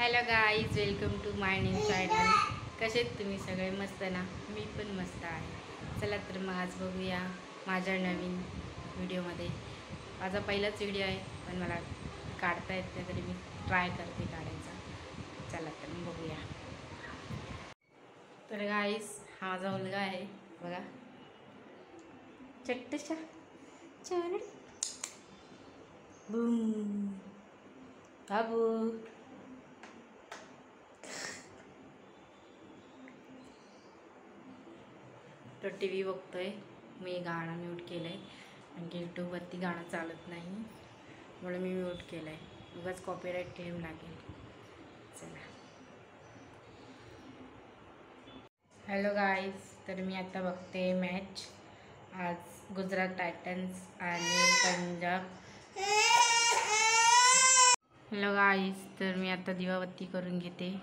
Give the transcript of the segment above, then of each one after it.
Hello guys, welcome to my new channel. कसे आहेत तुम्ही सगळे? मस्त ना? मी पण मस्त आहे. चला तर मग आज बघूया माझ्या नवीन व्हिडिओमध्ये. माझा पहिलाच व्हिडिओ आहे, पण मला काढता येत नाही, तरी मी ट्राय करते काढायचा. चला तर मग बघूया. तर गाईज, हा माझा मुलगा आहे बघा, चट्टूशा चोरडी बूम बाबू. तो टी व्ही बघतोय. मी गाणं म्यूट केलं आहे, म्हणजे यूट्यूबवरती गाणं चालत नाही म्हणून मी म्यूट केलं आहे. उगाच कॉपीराईट क्लेम लागेल. चला. हॅलो गाईज, तर मी आता बघते मॅच. आज गुजरात टायटन्स आणि पंजाब. हॅलो गाईज, तर मी आता दिवाबत्ती करून घेते.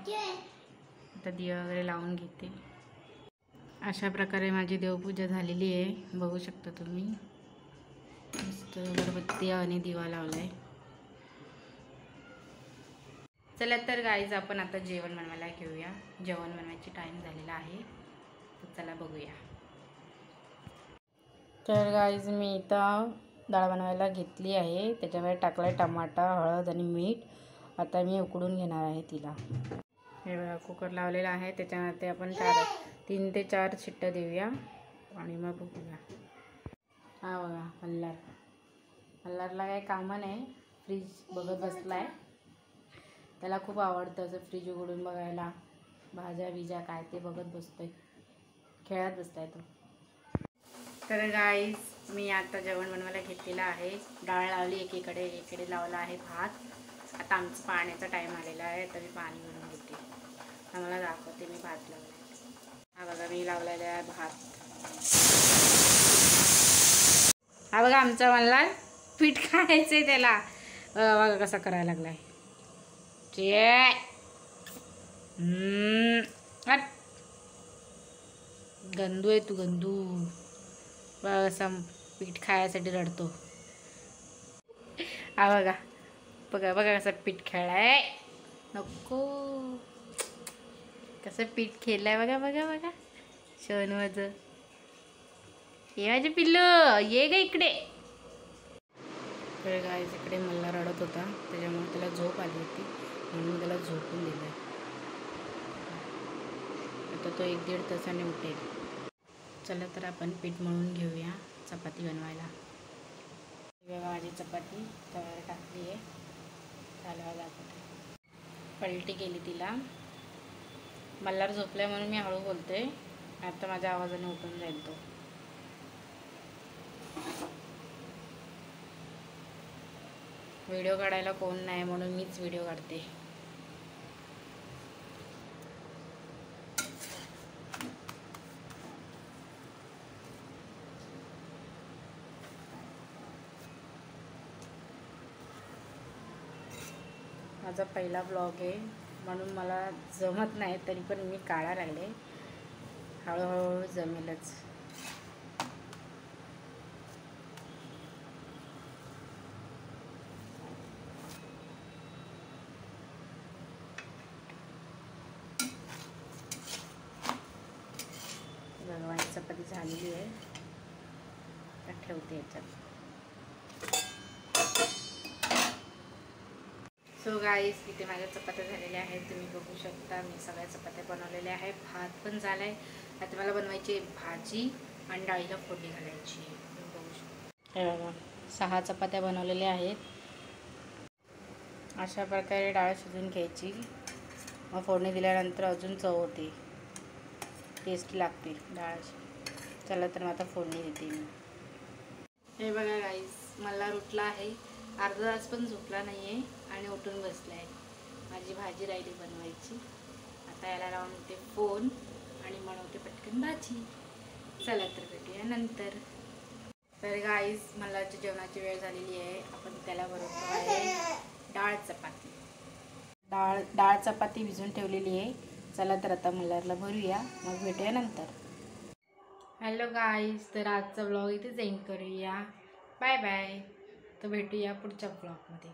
आता दिवा वगैरे लावून घेते. अशा प्रकारे माझी देवपूजा झालेली आहे, बघू शकता तुम्ही. मस्त अगरबत्ती आणि दिवा लावलाय. चला तर गाईज, आपण आता जेवण बनवायला घेऊया. जेवण बनवायची टाईम झालेला आहे, तर चला बघूया. तर गाईज, मी इथं डाळ बनवायला घेतली आहे. त्याच्यामध्ये टाकलाय टमाटा, हळद आणि मीठ. आता मी उकडून घेणार आहे तिला. हे बघा, कुकर लावलेला आहे. त्याच्यामध्ये आपण 3 ते 4 शिट्ट्या देऊया आणि मग बघूया. हा बघा, मल्हारला काही कामं नाही, फ्रीज बघत बसलाय. त्याला खूप आवडतं असं फ्रीज उघडून बघायला. भाज्या बिज्या काय ते बघत बसतोय, खेळत बसताय तो. तर गाईज, मी आता जेवण बनवायला घेतलेलं आहे. डाळ लावली एकीकडे लावला आहे भात. आता आमचं पाण्याचा टाईम आलेला आहे, तर मी पाणी भरून घेते. आम्हाला दाखवते मी भात लावला. हा बघा, मी लावलेला आहे भात. हा बघा, आमचा मला पीठ खायचंय त्याला. बघा कसा करायला लागलाय. गंदू आहे तू, गंदू. बघा असा पीठ खायसाठी रडतो. हा बघा बघा बघा कसं पीठ खेळाय. नको, कसं पीठ खेळलाय बघा बघा बघा. शोन माझं, ये माझे पिल्लू, ये ग इकडे. तर गाईज, इकडे मला रडत होता, त्याच्यामुळे त्याला झोप आली होती म्हणून मी त्याला झोपून दिलं. आता तो 1-1.5 तासाने उठेल. चला तर आपण पीठ मळून घेऊया चपाती बनवायला. बघा, माझी चपाती तव्यावर टाकली आहे. चालवा दाखवते. पलटी केली तिला. मल्हार झोपलाय म्हणून मी हळू बोलते, आता माझ्या आवाजाने उठून जाईल तो. व्हिडिओ काढायला कोण नाही म्हणून मीच व्हिडिओ काढते. माझा पहिला ब्लॉग आहे म्हणून मला जमत नाही, तरी पण मी काढायला लागले. हळूहळू जमेलच. भगवानची चपाती झालेली आहे, तर ठेवते याच्यात. सो गाईज, इथे माझ्या चपात्या झालेल्या आहेत, तुम्ही बघू शकता. मी सगळ्या चपात्या बनवलेल्या आहेत. भात पण झालाय. आता मला बनवायची भाजी आणि डाळीला फोडणी घालायची. बघू शकता. हे बघा, 6 चपात्या बनवलेल्या आहेत. अशा प्रकारे डाळ शिजून घ्यायची, मग फोडणी दिल्यानंतर अजून चव होते, टेस्टी लागते डाळाची. चला तर मग आता फोडणी देते मी. हे बघा गाईज, मला उठला आहे, अर्धा तास पण झोपला नाही आहे आणि उठून बसला आहे. माझी भाजी राहिली बनवायची. आता याला लावून होते फोन आणि बनवते पटकन भाजी. चला तर भेटूया नंतर. तर गाईज, मल्हारच्या जेवणाची वेळ झालेली आहे. आपण त्याला बनवतो आहे डाळ चपाती. डाळ चपाती भिजून ठेवलेली आहे. चला तर आता मल्हारला भरूया, मग भेटूया नंतर. हॅलो गाईज, तर आजचा ब्लॉग इथेच एंड करूया. Bye bye. तर भेटूया पुढच्या ब्लॉगमध्ये.